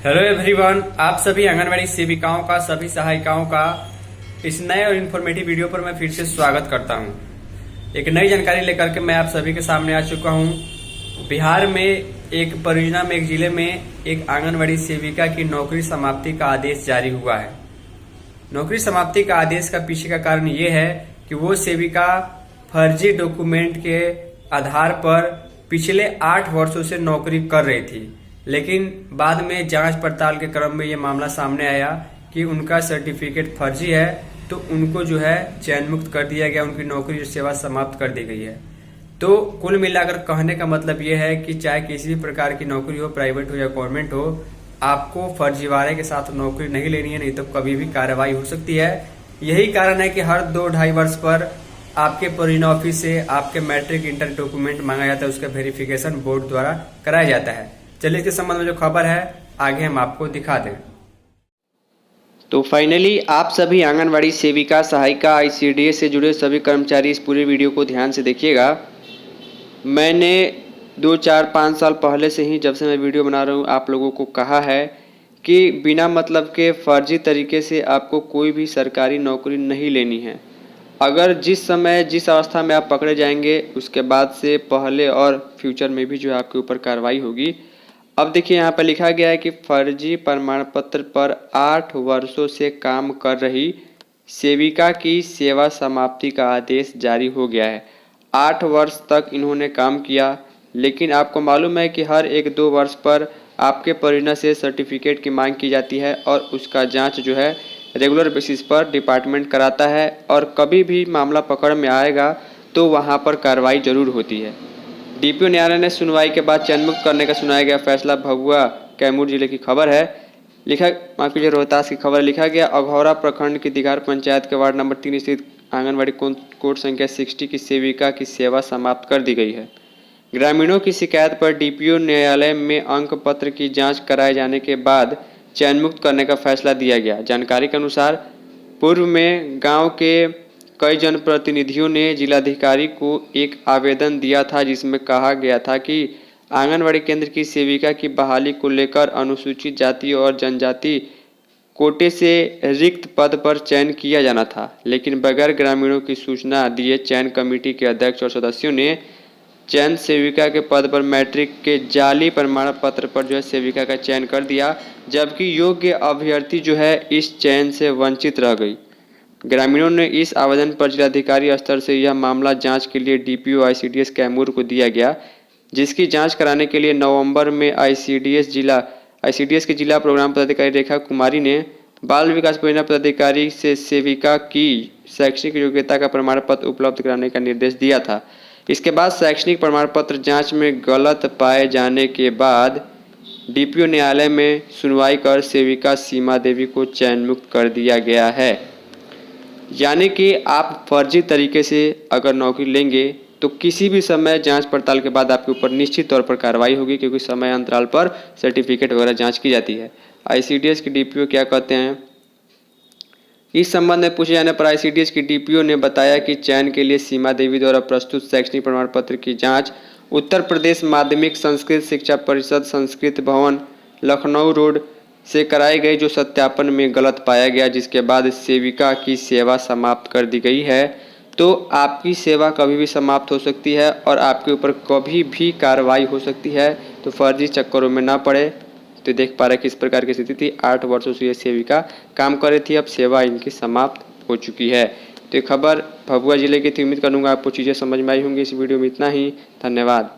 Hello everyone, आप सभी आंगनबाड़ी सेविकाओं का, सभी सहायिकाओं का इस नए और इन्फॉर्मेटिव वीडियो पर मैं फिर से स्वागत करता हूं। एक नई जानकारी लेकर के मैं आप सभी के सामने आ चुका हूं। बिहार में एक परियोजना में, एक जिले में एक आंगनबाड़ी सेविका की नौकरी समाप्ति का आदेश जारी हुआ है। नौकरी समाप्ति का आदेश का पीछे का कारण ये है कि वो सेविका फर्जी डॉक्यूमेंट के आधार पर पिछले 8 वर्षों से नौकरी कर रही थी, लेकिन बाद में जांच पड़ताल के क्रम में ये मामला सामने आया कि उनका सर्टिफिकेट फर्जी है, तो उनको जो है चयन मुक्त कर दिया गया, उनकी नौकरी सेवा समाप्त कर दी गई है। तो कुल मिलाकर कहने का मतलब ये है कि चाहे किसी भी प्रकार की नौकरी हो, प्राइवेट हो या गवर्नमेंट हो, आपको फर्जीवाड़े के साथ नौकरी नहीं लेनी है, नहीं तो कभी भी कार्रवाई हो सकती है। यही कारण है कि हर 2-2.5 वर्ष पर आपके परियोजना ऑफिस से आपके मैट्रिक इंटर डॉक्यूमेंट मांगा जाता है, उसका वेरिफिकेशन बोर्ड द्वारा कराया जाता है। चलिए इसके संबंध में जो खबर है आगे हम आपको दिखा दें। तो फाइनली आप सभी आंगनवाड़ी सेविका, सहायिका, आईसीडीएस से जुड़े सभी कर्मचारी इस पूरे वीडियो को ध्यान से देखिएगा। मैंने 2, 4, 5 साल पहले से ही, जब से मैं वीडियो बना रहा हूँ, आप लोगों को कहा है कि बिना मतलब के फर्जी तरीके से आपको कोई भी सरकारी नौकरी नहीं लेनी है। अगर जिस समय, जिस अवस्था में आप पकड़े जाएंगे, उसके बाद से पहले और फ्यूचर में भी जो है आपके ऊपर कार्रवाई होगी। अब देखिए यहाँ पर लिखा गया है कि फर्जी प्रमाण पत्र पर 8 वर्षों से काम कर रही सेविका की सेवा समाप्ति का आदेश जारी हो गया है। 8 वर्ष तक इन्होंने काम किया, लेकिन आपको मालूम है कि हर 1-2 वर्ष पर आपके परियोजना से सर्टिफिकेट की मांग की जाती है और उसका जांच जो है रेगुलर बेसिस पर डिपार्टमेंट कराता है, और कभी भी मामला पकड़ में आएगा तो वहाँ पर कार्रवाई जरूर होती है। डीपीओ न्यायालय ने सुनवाई के बाद चयन मुक्त करने का सुनाया गया फैसला। भभुआ कैमूर जिले की खबर है। रोहतास की खबर लिखा गया, अघौरा प्रखंड की दिघार पंचायत के वार्ड नंबर 3 स्थित आंगनबाड़ी कोड संख्या 60 की सेविका की सेवा समाप्त कर दी गई है। ग्रामीणों की शिकायत पर डीपीओ न्यायालय में अंक पत्र की जांच कराए जाने के बाद चयन मुक्त करने का फैसला दिया गया। जानकारी के अनुसार पूर्व में गाँव के कई जनप्रतिनिधियों ने जिलाधिकारी को एक आवेदन दिया था, जिसमें कहा गया था कि आंगनबाड़ी केंद्र की सेविका की बहाली को लेकर अनुसूचित जाति और जनजाति कोटे से रिक्त पद पर चयन किया जाना था, लेकिन बगैर ग्रामीणों की सूचना दिए चयन कमेटी के अध्यक्ष और सदस्यों ने चयन सेविका के पद पर मैट्रिक के जाली प्रमाण पत्र पर जो है सेविका का चयन कर दिया, जबकि योग्य अभ्यर्थी जो है इस चयन से वंचित रह गई। ग्रामीणों ने इस आवेदन पर जिलाधिकारी स्तर से यह मामला जांच के लिए डीपीओ आईसीडीएस कैमूर को दिया गया, जिसकी जांच कराने के लिए नवंबर में आईसीडीएस के जिला प्रोग्राम पदाधिकारी रेखा कुमारी ने बाल विकास परियोजना पदाधिकारी से सेविका की शैक्षणिक योग्यता का प्रमाण पत्र उपलब्ध कराने का निर्देश दिया था। इसके बाद शैक्षणिक प्रमाण पत्र जाँच में गलत पाए जाने के बाद डीपीओ न्यायालय में सुनवाई कर सेविका सीमा देवी को चयन मुक्त कर दिया गया है। यानी कि आप फर्जी तरीके से अगर नौकरी लेंगे तो किसी भी समय जांच पड़ताल के बाद आपके ऊपर निश्चित तौर पर कार्रवाई होगी, क्योंकि समय अंतराल पर सर्टिफिकेट वगैरह जांच की जाती है। आईसीडीएस के डीपीओ क्या कहते हैं, इस संबंध में पूछे जाने पर आईसीडीएस की डीपीओ ने बताया कि चयन के लिए सीमा देवी द्वारा प्रस्तुत शैक्षणिक प्रमाण पत्र की जाँच उत्तर प्रदेश माध्यमिक संस्कृत शिक्षा परिषद, संस्कृत भवन, लखनऊ रोड से कराई गई, जो सत्यापन में गलत पाया गया, जिसके बाद सेविका की सेवा समाप्त कर दी गई है। तो आपकी सेवा कभी भी समाप्त हो सकती है और आपके ऊपर कभी भी कार्रवाई हो सकती है, तो फर्जी चक्करों में ना पड़े। तो देख पा रहे किस प्रकार की स्थिति थी। 8 वर्षों से ये सेविका काम कर रही थी, अब सेवा इनकी समाप्त हो चुकी है। तो ये खबर भभुआ जिले की थी। उम्मीद करूँगा आपको चीज़ें समझ में आई होंगी। इस वीडियो में इतना ही। धन्यवाद।